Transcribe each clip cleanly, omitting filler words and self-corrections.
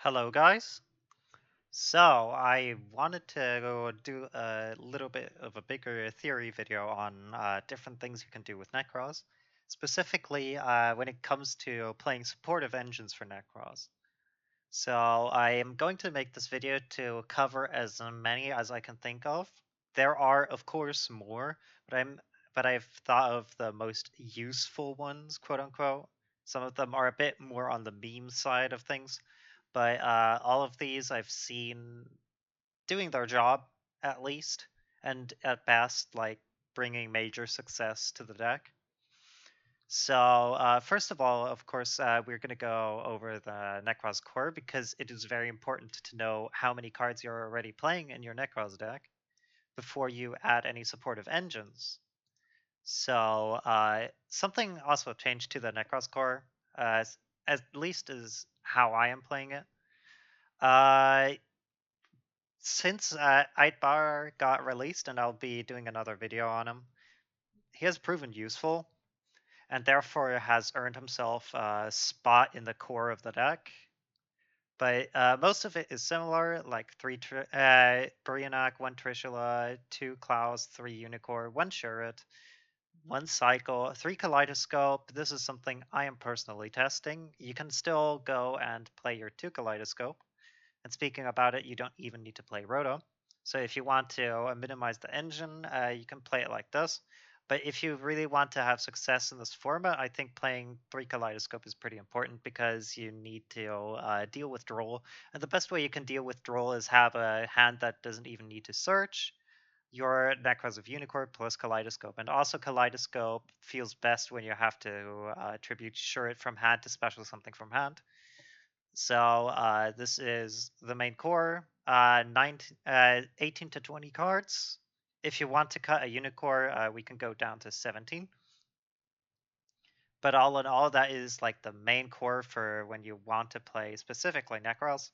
Hello, guys. So, I wanted to go do a little bit of a bigger theory video on different things you can do with Nekroz, specifically when it comes to playing supportive engines for Nekroz. So, I am going to make this video to cover as many as I can think of. There are, of course, more, but I've thought of the most useful ones, quote unquote. Some of them are a bit more on the meme side of things, but all of these I've seen doing their job at least, and at best, like bringing major success to the deck. So first of all, of course, we're going to go over the Nekroz Core because it is very important to know how many cards you're already playing in your Nekroz deck before you add any supportive engines. So something also changed to the Nekroz Core, at least is how I am playing it. Uh, since Aitbar got released, and I'll be doing another video on him, he has proven useful, and therefore has earned himself a spot in the core of the deck. But most of it is similar, like 3 Brionac, 1 Trishula, 2 Klaus, 3 Unicorn, 1 Shuret, 1 Cycle, 3 Kaleidoscope. This is something I am personally testing. You can still go and play your 2 Kaleidoscope. And speaking about it, you don't even need to play Roto. So if you want to minimize the engine, you can play it like this. But if you really want to have success in this format, I think playing 3 Kaleidoscope is pretty important because you need to deal with Droll. And the best way you can deal with Droll is have a hand that doesn't even need to search. Your Necros of Unicorn plus Kaleidoscope. And also Kaleidoscope feels best when you have to tribute Shuret from hand to special something from hand. So this is the main core, 18 to 20 cards. If you want to cut a unicorn, we can go down to 17. But all in all, that is like the main core for when you want to play specifically Necros.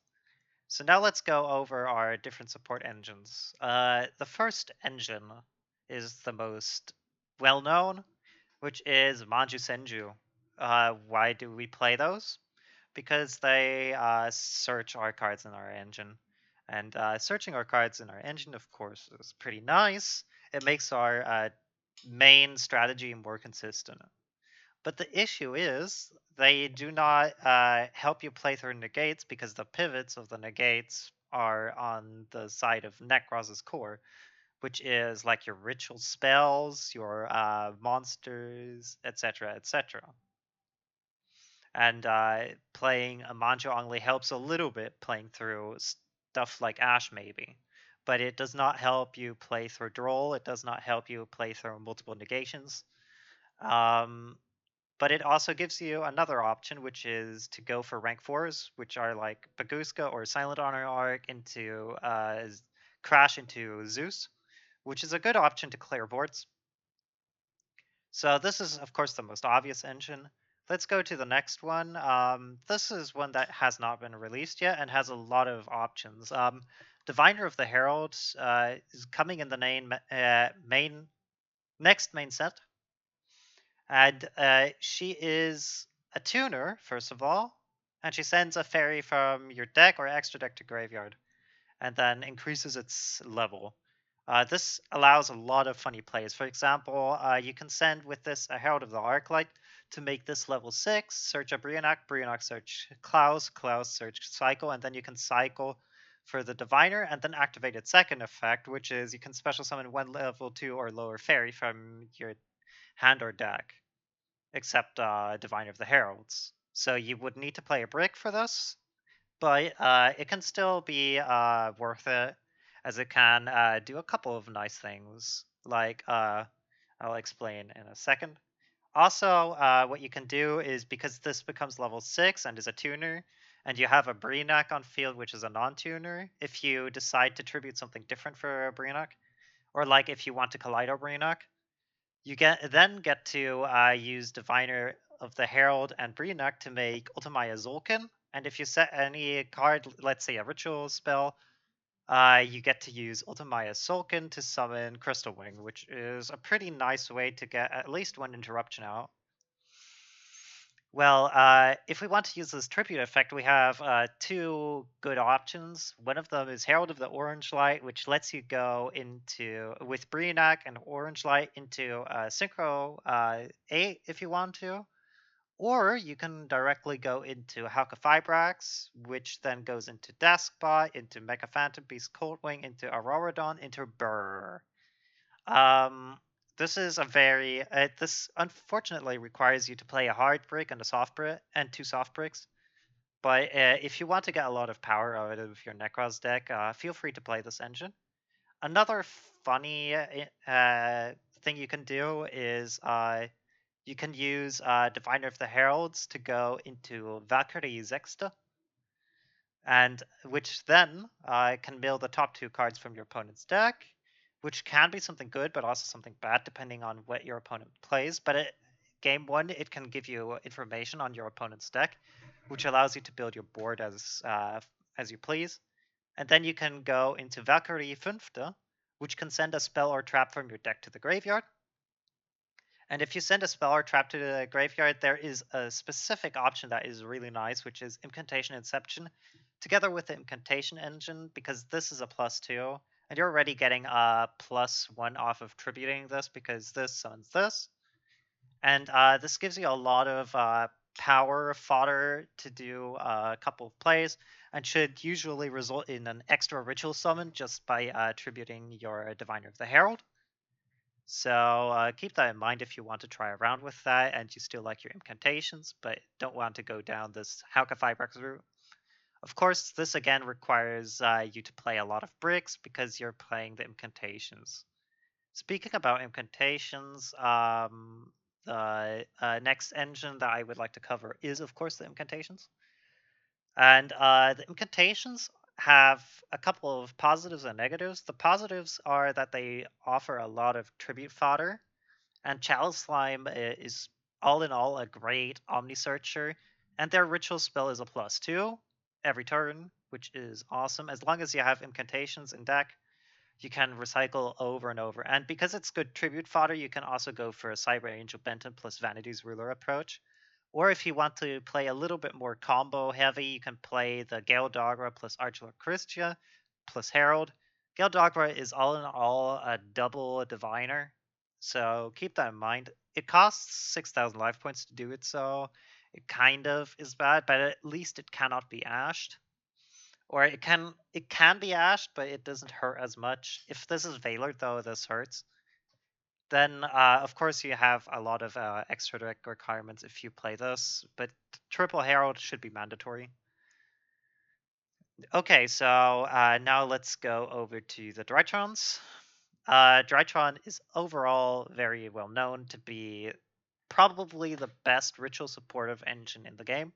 So now let's go over our different support engines. The first engine is the most well-known, which is Manju Senju. Why do we play those? Because they search our cards in our engine. And searching our cards in our engine, of course, is pretty nice. It makes our main strategy more consistent. But the issue is they do not help you play through negates because the pivots of the negates are on the side of Nekroz's core, which is like your ritual spells, your monsters, etc., etc. And playing a Manjo only helps a little bit playing through stuff like Ash, maybe. But it does not help you play through Droll. It does not help you play through multiple negations. Um, but it also gives you another option, which is to go for rank 4s, which are like Baguska or Silent Honor Arc into Crash into Zeus, which is a good option to clear boards. So this is, of course, the most obvious engine. Let's go to the next one. This is one that has not been released yet and has a lot of options. Diviner of the Herald is coming in the next main set. And she is a tuner, first of all, and she sends a fairy from your deck or extra deck to graveyard, and then increases its level. This allows a lot of funny plays. For example, you can send with this a Herald of the Arclight to make this level 6, search a Brionac search Klaus search Cycle, and then you can cycle for the Diviner and then activate its second effect, which is you can special summon one level 2 or lower fairy from your hand or deck, except Diviner of the Heralds. So you would need to play a brick for this, but it can still be worth it, as it can do a couple of nice things, like I'll explain in a second. Also, what you can do is, because this becomes level 6 and is a tuner, and you have a Brionac on field, which is a non-tuner, if you decide to tribute something different for a Brionac, or like if you want to Kaleido Brionac, you then get to use Diviner of the Herald and Brionac to make Ultimaya Zolkin. And if you set any card, let's say a ritual spell, you get to use Ultimaya Sulkin to summon Crystal Wing, which is a pretty nice way to get at least one interruption out. Well, if we want to use this tribute effect, we have two good options. One of them is Herald of the Orange Light, which lets you go into, with Brionac and Orange Light, into Synchro 8 if you want to. Or you can directly go into Halka-Fibrax, which then goes into Daskbot, into Mecha Phantom Beast Coldwing, into Auroradon, into Burr. Um, this is a very this unfortunately requires you to play a hard brick and a soft brick and two soft bricks. But if you want to get a lot of power out of your Nekroz deck, feel free to play this engine. Another funny thing you can do is you can use Diviner of the Heralds to go into Valkyrie Zexta, and which then can mill the top two cards from your opponent's deck, which can be something good, but also something bad, depending on what your opponent plays. But game one, it can give you information on your opponent's deck, which allows you to build your board as you please. And then you can go into Valkyrie Fünfte, which can send a spell or trap from your deck to the graveyard. And if you send a spell or trap to the graveyard, there is a specific option that is really nice, which is Incantation Inception, together with the Incantation Engine, because this is a +2, and you're already getting a +1 off of tributing this, because this summons this. And this gives you a lot of power fodder to do a couple of plays, and should usually result in an extra ritual summon just by tributing your Diviner of the Herald. So keep that in mind if you want to try around with that and you still like your incantations, but don't want to go down this Halka-Fibrax route. Of course, this again requires you to play a lot of bricks because you're playing the incantations. Speaking about incantations, the next engine that I would like to cover is, of course, the incantations. And the incantations have a couple of positives and negatives. The positives are that they offer a lot of tribute fodder, and Chalice Slime is all in all a great Omni Searcher, and their ritual spell is a +2 every turn, which is awesome. As long as you have incantations in deck, you can recycle over and over. And because it's good tribute fodder, you can also go for a Cyber Angel Benton plus Vanity's Ruler approach. Or if you want to play a little bit more combo heavy, you can play the Gale Dogra plus Archula Christia plus Herald. Gale Dogra is all in all a double diviner, so keep that in mind. It costs 6,000 life points to do it, so it kind of is bad, but at least it cannot be ashed. Or it can be ashed, but it doesn't hurt as much. If this is Valor, though, this hurts. Then, of course, you have a lot of extra deck requirements if you play this, but Triple Herald should be mandatory. Okay, so now let's go over to the Drytrons. Drytron is overall very well known to be probably the best ritual supportive engine in the game.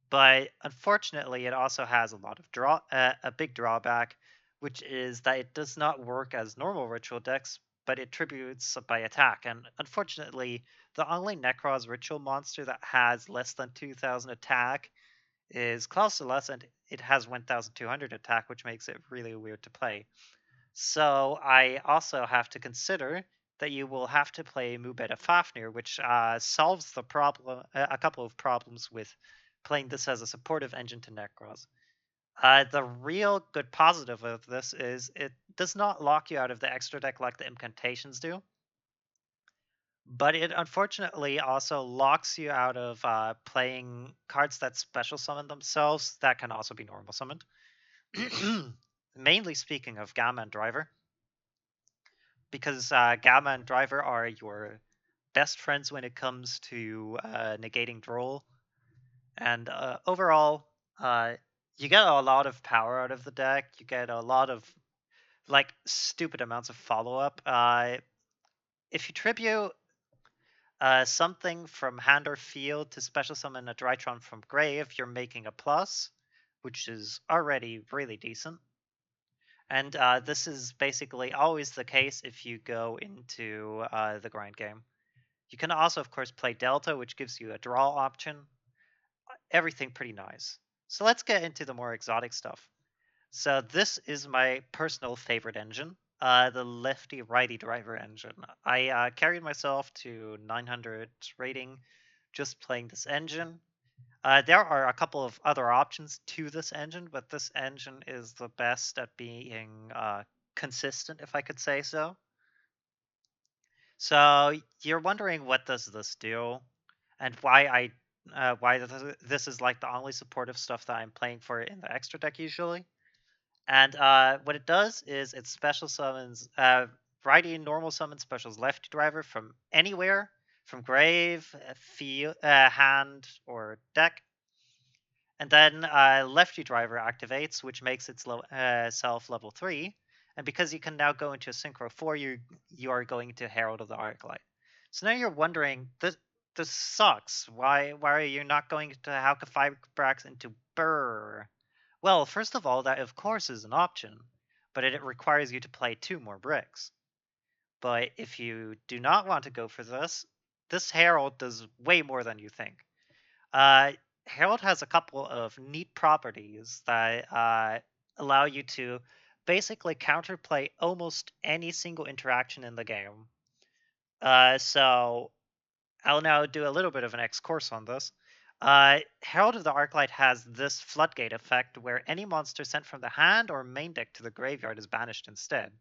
But unfortunately, it also has a lot of a big drawback, which is that it does not work as normal ritual decks, but it tributes by attack. And unfortunately, the only Nekroz ritual monster that has less than 2,000 attack is Clausulus, and it has 1,200 attack, which makes it really weird to play. So I also have to consider that you will have to play Mubeta Fafnir, which solves the problem, a couple of problems with playing this as a supportive engine to Nekroz. The real good positive of this is it does not lock you out of the extra deck like the incantations do, but it unfortunately also locks you out of playing cards that special summon themselves that can also be normal summoned. Mainly speaking of Gamma and Driver, because Gamma and Driver are your best friends when it comes to negating Droll. And overall, you get a lot of power out of the deck. You get a lot of like stupid amounts of follow-up. If you tribute something from hand or field to special summon a Drytron from grave, you're making a plus, which is already really decent. And this is basically always the case if you go into the grind game. You can also, of course, play Delta, which gives you a draw option. Everything pretty nice. So let's get into the more exotic stuff. So this is my personal favorite engine, the lefty-righty driver engine. I carried myself to 900 rating just playing this engine. There are a couple of other options to this engine, but this engine is the best at being consistent, if I could say so. So you're wondering what does this do, and why this is like the only supportive stuff that I'm playing for in the extra deck usually. And what it does is it special summons righty normal summon specials lefty driver from anywhere, from grave, field, hand, or deck. And then lefty driver activates, which makes itself level 3. And because you can now go into a Synchro 4, you are going to Herald of the Arclight. So now you're wondering, this sucks. Why are you not going to Hauka Fibrax into Burr? Well, first of all, that of course is an option, but it requires you to play 2 more bricks. But if you do not want to go for this Herald does way more than you think. Herald has a couple of neat properties that allow you to basically counterplay almost any single interaction in the game. So I'll now do a little bit of an excursus on this. Herald of the Arclight has this floodgate effect where any monster sent from the hand or main deck to the graveyard is banished instead.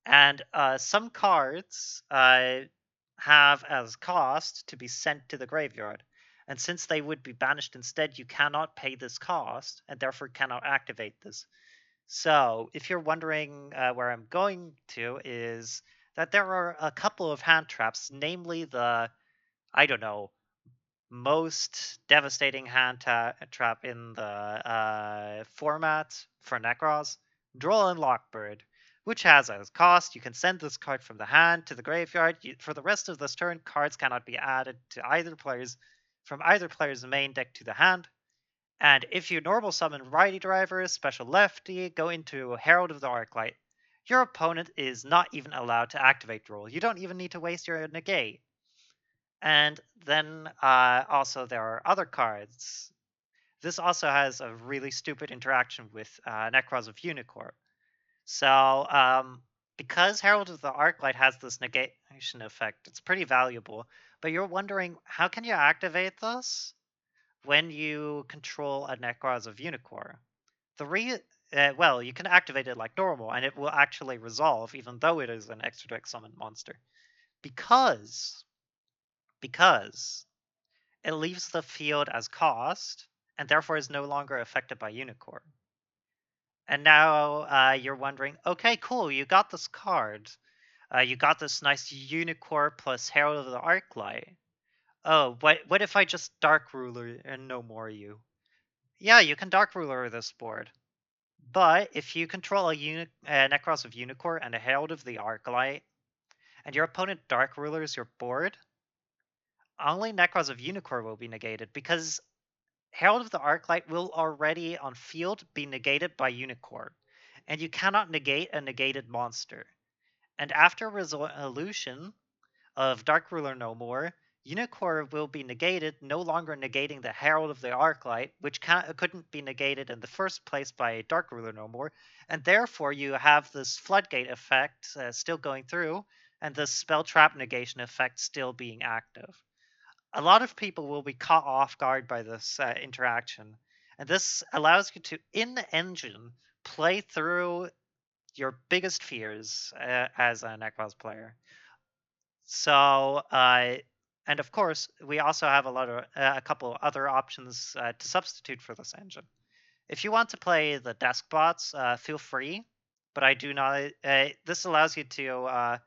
And some cards have as cost to be sent to the graveyard. And since they would be banished instead, you cannot pay this cost and therefore cannot activate this. So if you're wondering where I'm going to is that there are a couple of hand traps, namely the, I don't know, most devastating hand trap in the format for Nekroz, Droll and Lockbird, which has as cost, you can send this card from the hand to the graveyard. For the rest of this turn, cards cannot be added to either player's from either player's main deck to the hand. And if you normal summon righty driver, special lefty, go into Herald of the Arclight, your opponent is not even allowed to activate Droll. You don't even need to waste your negate. And then also there are other cards. This also has a really stupid interaction with Nekroz of Unicorn. So because Herald of the Arclight has this negation effect, it's pretty valuable. But you're wondering, how can you activate this when you control a Nekroz of Unicorn? Well, you can activate it like normal, and it will actually resolve, even though it is an extra deck summon monster. Because it leaves the field as cost, and therefore is no longer affected by Unicorn. And now you're wondering, okay, cool, you got this card. You got this nice Unicorn plus Herald of the Arclight. Oh, what if I just Dark Ruler and no more you? Yeah, you can Dark Ruler this board. But if you control a Nekroz of Unicorn and a Herald of the Arclight, and your opponent Dark Rulers your board, only Nekroz of Unicorn will be negated, because Herald of the Arclight will already on field be negated by Unicorn, and you cannot negate a negated monster. And after resolution of Dark Ruler no more, Unicorn will be negated, no longer negating the Herald of the Arclight, which couldn't be negated in the first place by Dark Ruler no more, and therefore you have this floodgate effect still going through, and this spell trap negation effect still being active. A lot of people will be caught off guard by this interaction, and this allows you to, in the engine, play through your biggest fears as a Nekroz player. So, and of course, we also have a couple of other options to substitute for this engine. If you want to play the desk bots, feel free, but I do not. This allows you to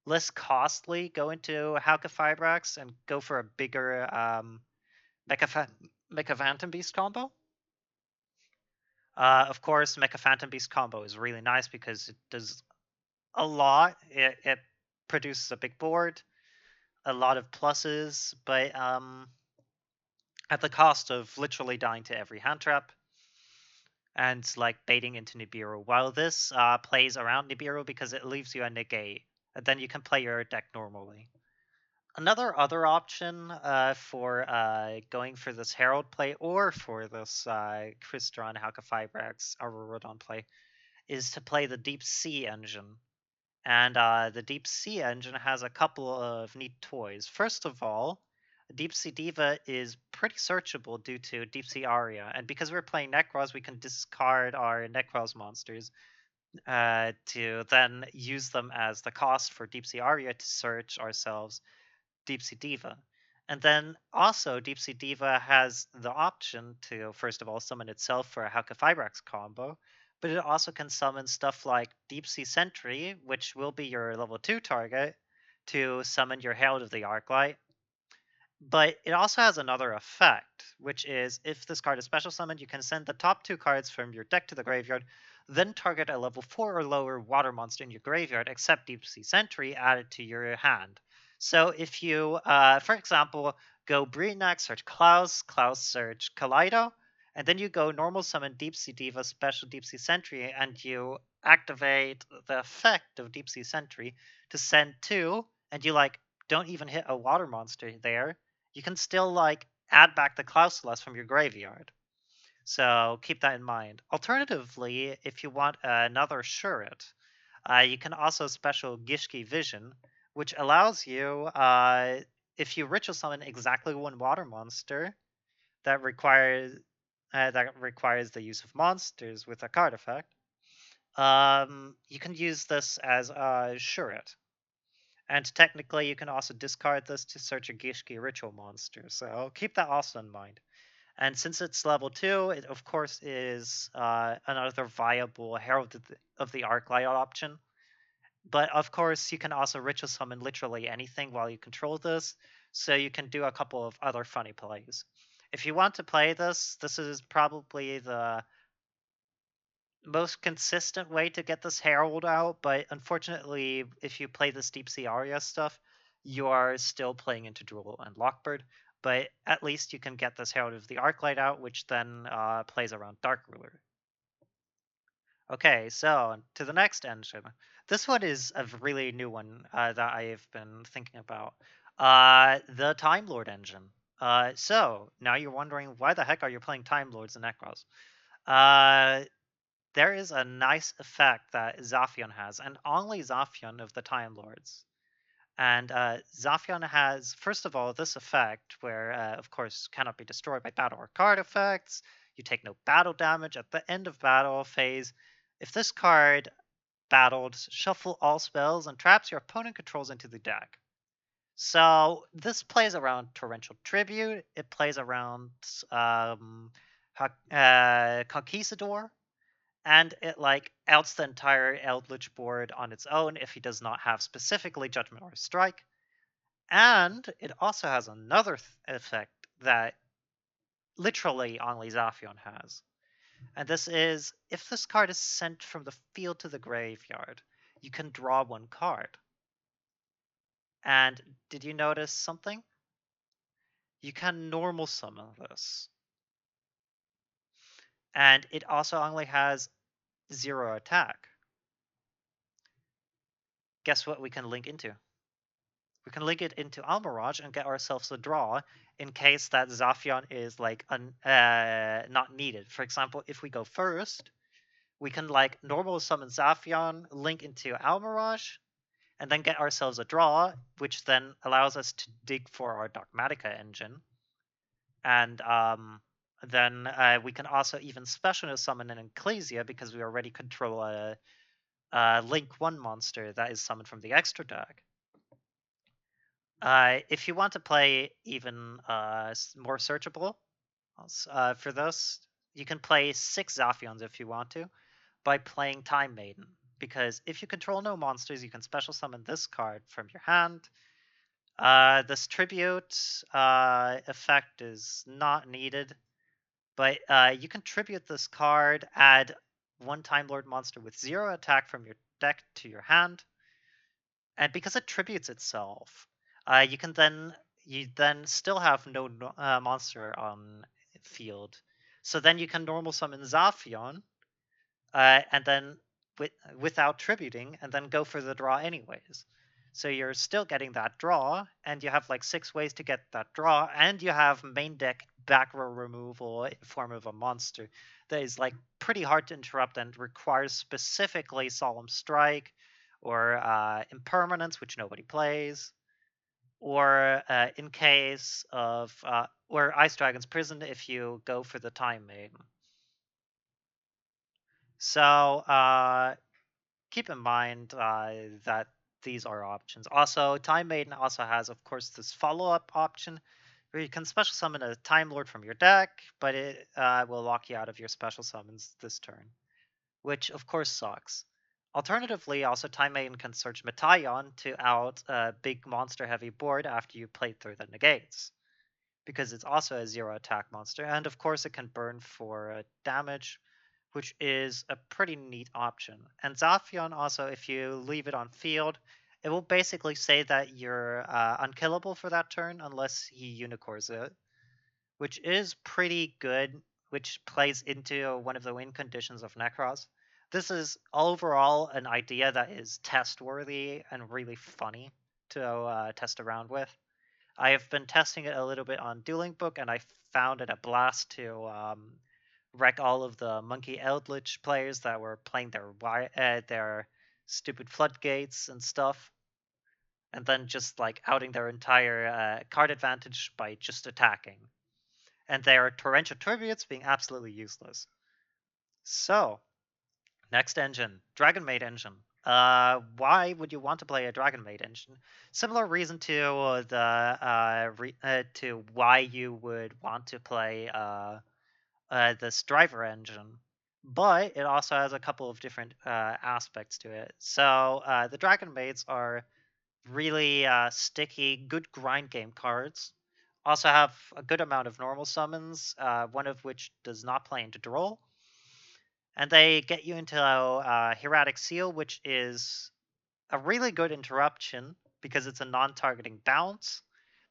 less costly go into Hauka Fibrax and go for a bigger Mecha Phantom Beast combo. Of course, Mecha Phantom Beast combo is really nice because it does a lot. It produces a big board, a lot of pluses, but at the cost of literally dying to every hand trap and like baiting into Nibiru. While this plays around Nibiru because it leaves you a negate, and then you can play your deck normally. Another other option for going for this Herald play or for this Crystron Hauka Fibrax Aurorodon play is to play the Deep Sea engine. And the Deep Sea engine has a couple of neat toys. First of all, Deep Sea Diva is pretty searchable due to Deep Sea Aria, and because we're playing Nekroz, we can discard our Nekroz monsters to then use them as the cost for Deep Sea Aria to search ourselves Deep Sea Diva. And then also, Deep Sea Diva has the option to, first of all, summon itself for a Halka-Fibrax combo, but it also can summon stuff like Deep Sea Sentry, which will be your level 2 target, to summon your Herald of the Arclight. But it also has another effect, which is if this card is special summoned, you can send the top 2 cards from your deck to the graveyard, then target a level 4 or lower water monster in your graveyard, except Deep Sea Sentry, added to your hand. So if you, for example, go Breenac, search Klaus, Klaus search Kaleido, and then you go normal summon Deep Sea Diva, special Deep Sea Sentry, and you activate the effect of Deep Sea Sentry to send 2, and you don't even hit a water monster there, you can still add back the Klausulas from your graveyard. So keep that in mind. Alternatively, if you want another Shuret, you can also special Gishki Vision, which allows you, if you ritual summon exactly one water monster that requires the use of monsters with a card effect, you can use this as a Shuret. And technically, you can also discard this to search a Gishki ritual monster, so keep that also in mind. And since it's level 2, it of course is another viable Herald of the Arclight option. But of course, you can also ritual summon literally anything while you control this, so you can do a couple of other funny plays. If you want to play this, this is probably the most consistent way to get this Herald out, but unfortunately, if you play this Deep Sea Aria stuff, you are still playing into Drool and Lockbird, but at least you can get this Herald of the Arclight out, which then plays around Dark Ruler. Okay, so to the next engine. This one is a really new one that I've been thinking about. The Timelord Engine. So, now you're wondering, why the heck are you playing Time Lords and Nekroz? There is a nice effect that Zaphion has, and only Zaphion of the Time Lords. And Zaphion has, first of all, this effect where, of course, cannot be destroyed by battle or card effects. You take no battle damage at the end of battle phase. If this card battled, shuffle all spells and traps your opponent controls into the deck. So this plays around Torrential Tribute. It plays around Conquistador, and it outs the entire Eldritch board on its own if he does not have specifically Judgment or Strike. And it also has another effect that literally only Zaphion has. And this is, if this card is sent from the field to the graveyard, you can draw one card. And did you notice something? You can normal summon this. And it also only has 0 attack. Guess what we can link into? We can link it into Almirage and get ourselves a draw in case that Zaphion is not needed. For example, if we go first, we can normal summon Zaphion, link into Almirage, and then get ourselves a draw, which then allows us to dig for our Dogmatika engine. And then we can also even special summon an Ecclesia because we already control a Link 1 monster that is summoned from the extra deck. If you want to play even more searchable for this, you can play 6 Zaphions if you want to by playing Time Maiden. Because if you control no monsters, you can special summon this card from your hand. This tribute effect is not needed, but you can tribute this card, add 1 Time Lord monster with 0 attack from your deck to your hand, and because it tributes itself, you then still have no monster on field. So then you can normal summon Zaphion, and then without tributing, and then go for the draw anyways. So you're still getting that draw, and you have 6 ways to get that draw, and you have main deck back row removal in form of a monster that is pretty hard to interrupt and requires specifically Solemn Strike or Impermanence, which nobody plays. or in case of or Ice Dragon's Prison if you go for the Time Maiden. So keep in mind that these are options. Also, Time Maiden also has, of course, this follow-up option where you can special summon a Time Lord from your deck, but it will lock you out of your special summons this turn, which of course sucks. Alternatively, also Time Maiden can search Metaion to out a big monster-heavy board after you play through the negates, because it's also a zero attack monster, and of course it can burn for damage, which is a pretty neat option. And Zafion also, if you leave it on field, it will basically say that you're unkillable for that turn unless he Unicores it, which is pretty good, which plays into one of the win conditions of Nekroz. This is overall an idea that is test worthy and really funny to test around with. I have been testing it a little bit on Dueling Book, and I found it a blast to wreck all of the Monkey Eldritch players that were playing their stupid floodgates and stuff, and then just like outing their entire card advantage by just attacking, and their torrential tributes being absolutely useless. So, next engine, Dragon Maid engine. Why would you want to play a Dragon Maid engine? Similar reason to to why you would want to play this driver engine, but it also has a couple of different aspects to it. So the Dragon Maids are really sticky, good grind game cards. Also have a good amount of normal summons, one of which does not play into Droll. And they get you into Hieratic Seal, which is a really good interruption because it's a non-targeting bounce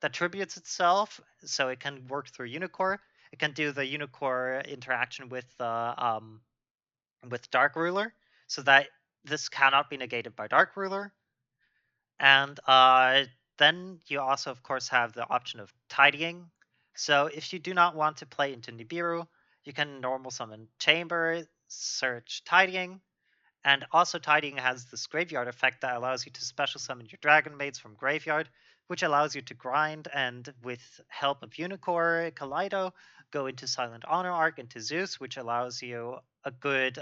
that tributes itself, so it can work through Unicore. It can do the Unicore interaction with Dark Ruler, so that this cannot be negated by Dark Ruler. And then you also, of course, have the option of tidying. So if you do not want to play into Nibiru, you can normal summon Chamber, search tidying, and also tidying has this graveyard effect that allows you to special summon your Dragon Maids from graveyard, which allows you to grind and with help of Unicore, Kaleido, go into Silent Honor Arc into Zeus, which allows you a good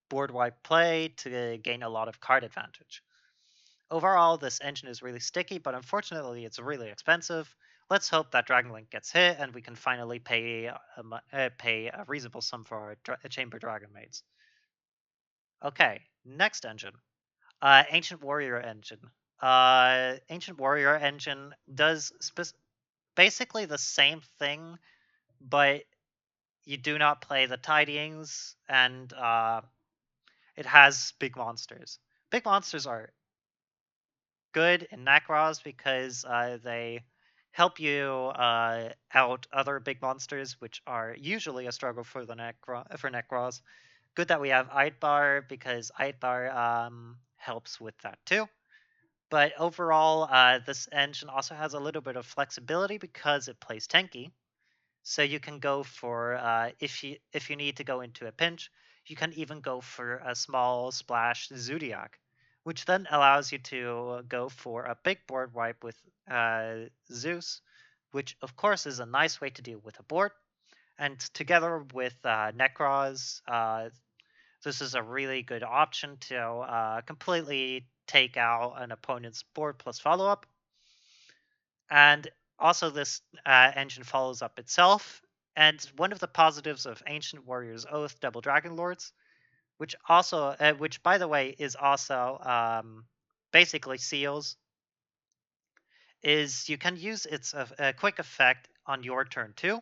board wipe play to gain a lot of card advantage. Overall, this engine is really sticky, but unfortunately it's really expensive. Let's hope that Dragonlink gets hit and we can finally pay a reasonable sum for our Chamber Dragon Maids. Okay, next engine. Ancient Warrior Engine. Ancient Warrior Engine does basically the same thing, but you do not play the tidyings, and it has big monsters. Big monsters are good in Nekroz because they help you out other big monsters, which are usually a struggle for the Nekroz. Good that we have Eidbar because Eidbar helps with that too. But overall, this engine also has a little bit of flexibility because it plays tanky. So you can go for if you need to go into a pinch, you can even go for a small splash Zodiac, which then allows you to go for a big board wipe with Zeus, which of course is a nice way to deal with a board. And together with Nekroz, this is a really good option to completely take out an opponent's board plus follow up. And also, this engine follows up itself. And one of the positives of Ancient Warriors Oath Double Dragon Lords, which by the way, is also basically seals, is you can use its a quick effect on your turn too.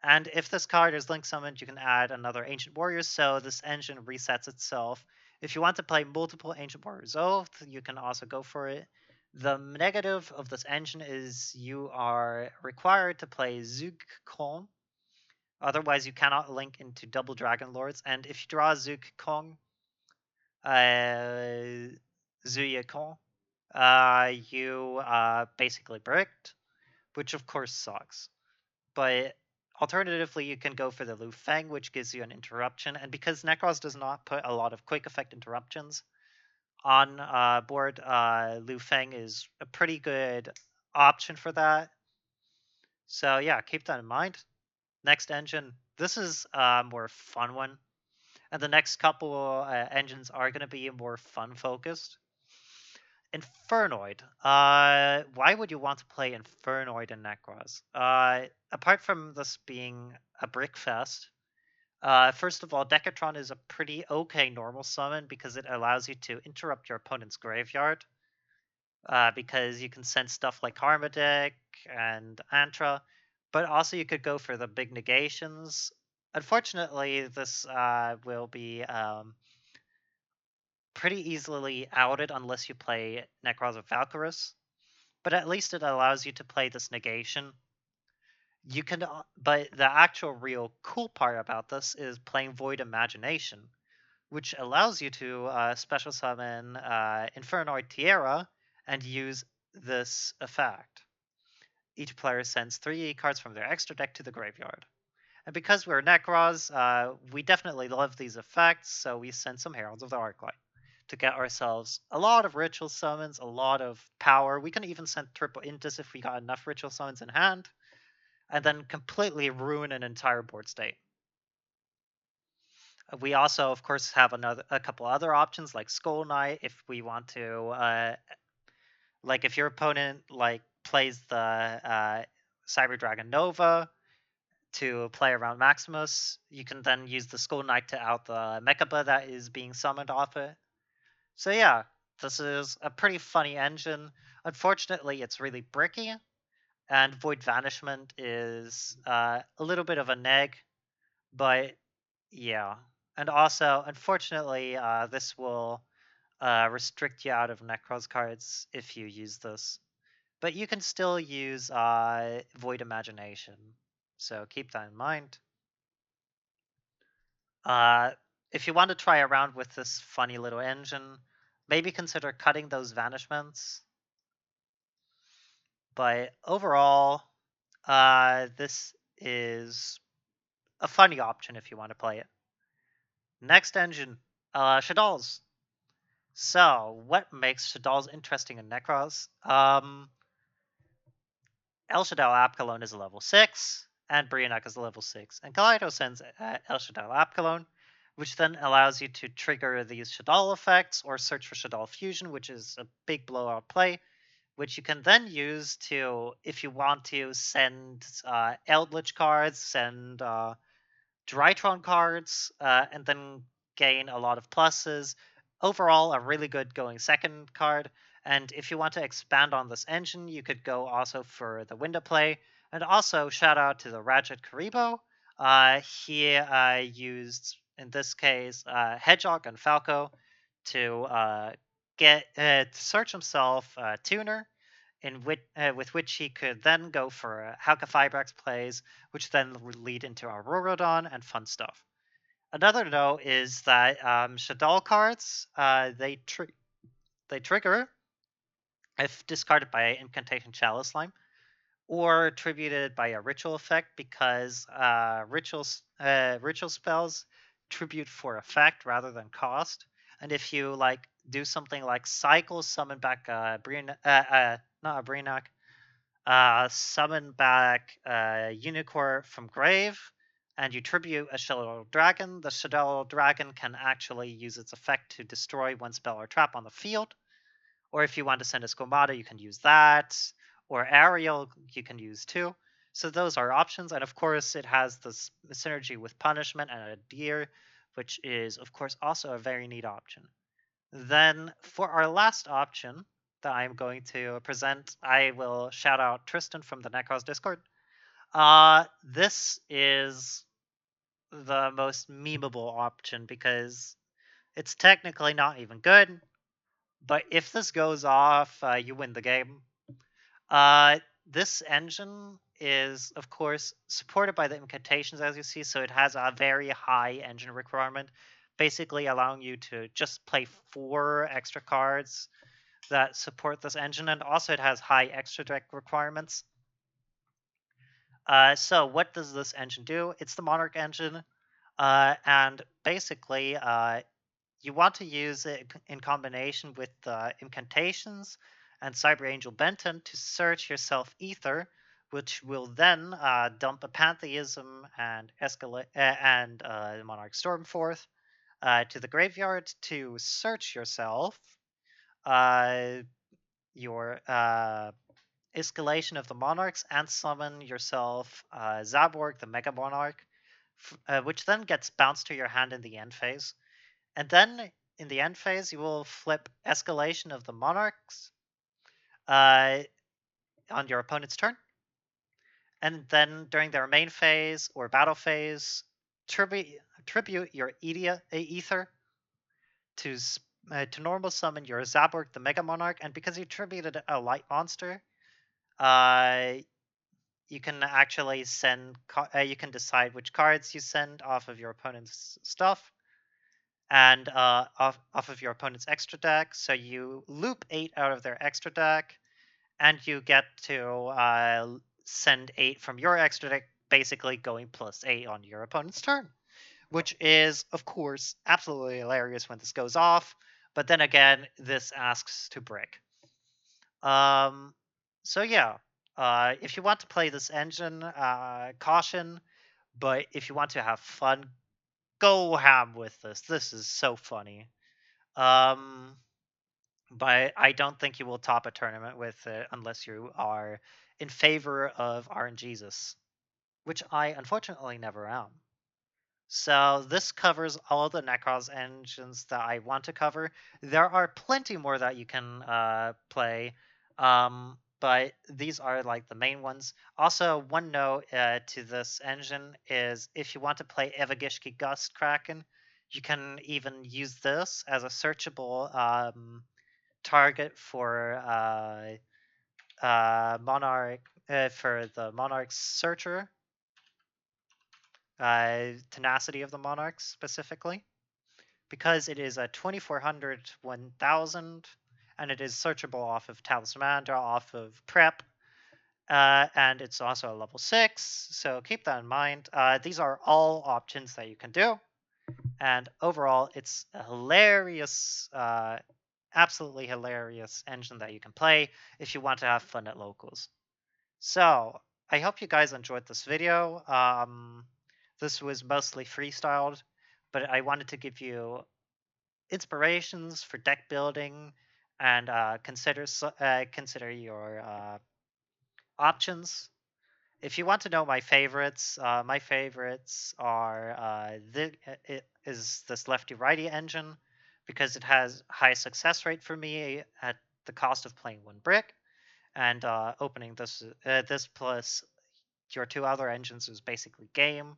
And if this card is link summoned, you can add another Ancient Warriors, so this engine resets itself. If you want to play multiple Ancient Warriors Oath, you can also go for it. The negative of this engine is you are required to play Zug Kong. Otherwise, you cannot link into double Dragon Lords. And if you draw Zug Kong, Zuya Kong, you basically bricked, which of course sucks. But alternatively, you can go for the Lu Feng, which gives you an interruption. And because Nekroz does not put a lot of quick effect interruptions, on board Lu Feng is a pretty good option for that. So yeah, keep that in mind. Next engine. This is a more fun one. And the next couple engines are going to be more fun focused. Infernoid. Why would you want to play Infernoid in Nekroz? Apart from this being a brick fest, first of all, Decatron is a pretty okay normal summon because it allows you to interrupt your opponent's graveyard. Because you can send stuff like Harmadic and Antra, but also you could go for the big negations. Unfortunately, this will be pretty easily outed unless you play Nekroz of Valkyrus, but at least it allows you to play this negation. You can, but the actual real cool part about this is playing Void Imagination, which allows you to special summon Infernoid Tierra and use this effect. Each player sends 3 cards from their extra deck to the graveyard. And because we're Nekroz, we definitely love these effects, so we send some Heralds of the Arclight to get ourselves a lot of ritual summons, a lot of power. We can even send triple Intis if we got enough ritual summons in hand, and then completely ruin an entire board state. We also, of course, have a couple other options like Skull Knight if we want to, like if your opponent plays the Cyber Dragon Nova to play around Maximus, you can then use the Skull Knight to out the Mechaba that is being summoned off it. So yeah, this is a pretty funny engine. Unfortunately, it's really bricky, and Void Vanishment is a little bit of a neg, but yeah. And also, unfortunately, this will restrict you out of Nekroz cards if you use this. But you can still use Void Imagination, so keep that in mind. If you want to try around with this funny little engine, maybe consider cutting those vanishments. But overall, this is a funny option if you want to play it. Next engine, Shadal's. So, what makes Shadal's interesting in Nekroz? El Shadal Apkalon is a level 6, and Brionak is a level 6. And Kaleido sends El Shadal Apkalon, which then allows you to trigger these Shadal effects or search for Shadal Fusion, which is a big blowout play, which you can then use to, if you want to, send Eldritch cards, send Drytron cards, and then gain a lot of pluses. Overall, a really good going second card. And if you want to expand on this engine, you could go also for the window play. And also, shout out to the Rajat Karibo. He used, in this case, Hedgehog and Falco to to search himself a tuner, with which he could then go for Hauka Fibrax plays, which then would lead into Aurorodon and fun stuff. Another note is that Shadal cards, they trigger if discarded by Incantation Chalice Slime, or tributed by a ritual effect, because ritual spells tribute for effect rather than cost. And if you do something like cycle, summon back not a Breenak, summon back Unicorn from grave, and you tribute a Shadowed Dragon, the Shadowed Dragon can actually use its effect to destroy one spell or trap on the field. Or if you want to send a Skomata, you can use that. Or Ariel, you can use too. So those are options. And of course, it has this synergy with Punishment and a Nadir, which is, of course, also a very neat option. Then for our last option that I'm going to present, I will shout out Tristan from the Nekroz Discord. This is the most memeable option because it's technically not even good, but if this goes off, you win the game. This engine is, of course, supported by the incantations, as you see, so it has a very high engine requirement, basically allowing you to just play 4 extra cards that support this engine, and also it has high extra deck requirements. So what does this engine do? It's the Monarch engine, and basically you want to use it in combination with incantations and Cyber Angel Benton to search yourself ether, which will then dump a Pantheism and Monarch Stormforth to the graveyard to search yourself, your Escalation of the Monarchs, and summon yourself Zaborg, the Mega Monarch, which then gets bounced to your hand in the end phase. And then in the end phase, you will flip Escalation of the Monarchs on your opponent's turn. And then during their main phase or battle phase, tribute your Ether to normal summon your Zaborg, the Mega Monarch. And because you tributed a light monster, you can actually send. You can decide which cards you send off of your opponent's stuff, and off of your opponent's extra deck. So you loop 8 out of their extra deck, and you get to send 8 from your extra deck, basically going +8 on your opponent's turn, which is, of course, absolutely hilarious when this goes off. But then again, this asks to break. So yeah, if you want to play this engine, caution. But if you want to have fun, go ham with this. This is so funny. But I don't think you will top a tournament with it unless you are in favor of RNGesus, which I unfortunately never am. So this covers all the Nekroz engines that I want to cover. There are plenty more that you can play, but these are like the main ones. Also, one note to this engine is if you want to play Evagishki Gust Kraken, you can even use this as a searchable target for Monarch for the Monarch Searcher. Tenacity of the Monarchs specifically, because it is a 2400 1000, and it is searchable off of Talismandra, off of Prep, and it's also a level 6, so keep that in mind. These are all options that you can do, and overall it's a hilarious, absolutely hilarious engine that you can play if you want to have fun at locals. So I hope you guys enjoyed this video. This was mostly freestyled, but I wanted to give you inspirations for deck building and consider your options. If you want to know my favorites are it is this lefty righty engine, because it has high success rate for me at the cost of playing 1 brick, and opening this plus your 2 other engines is basically game.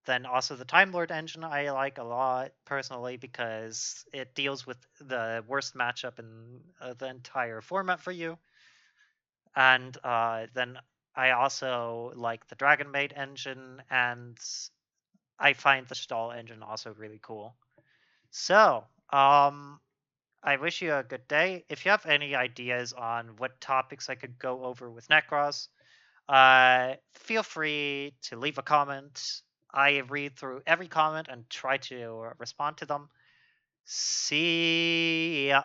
Then also the Timelord Engine I like a lot personally, because it deals with the worst matchup in the entire format for you. And then I also like the Dragon Maid Engine, and I find the Stall Engine also really cool. So, I wish you a good day. If you have any ideas on what topics I could go over with Nekroz, feel free to leave a comment. I read through every comment and try to respond to them. See ya.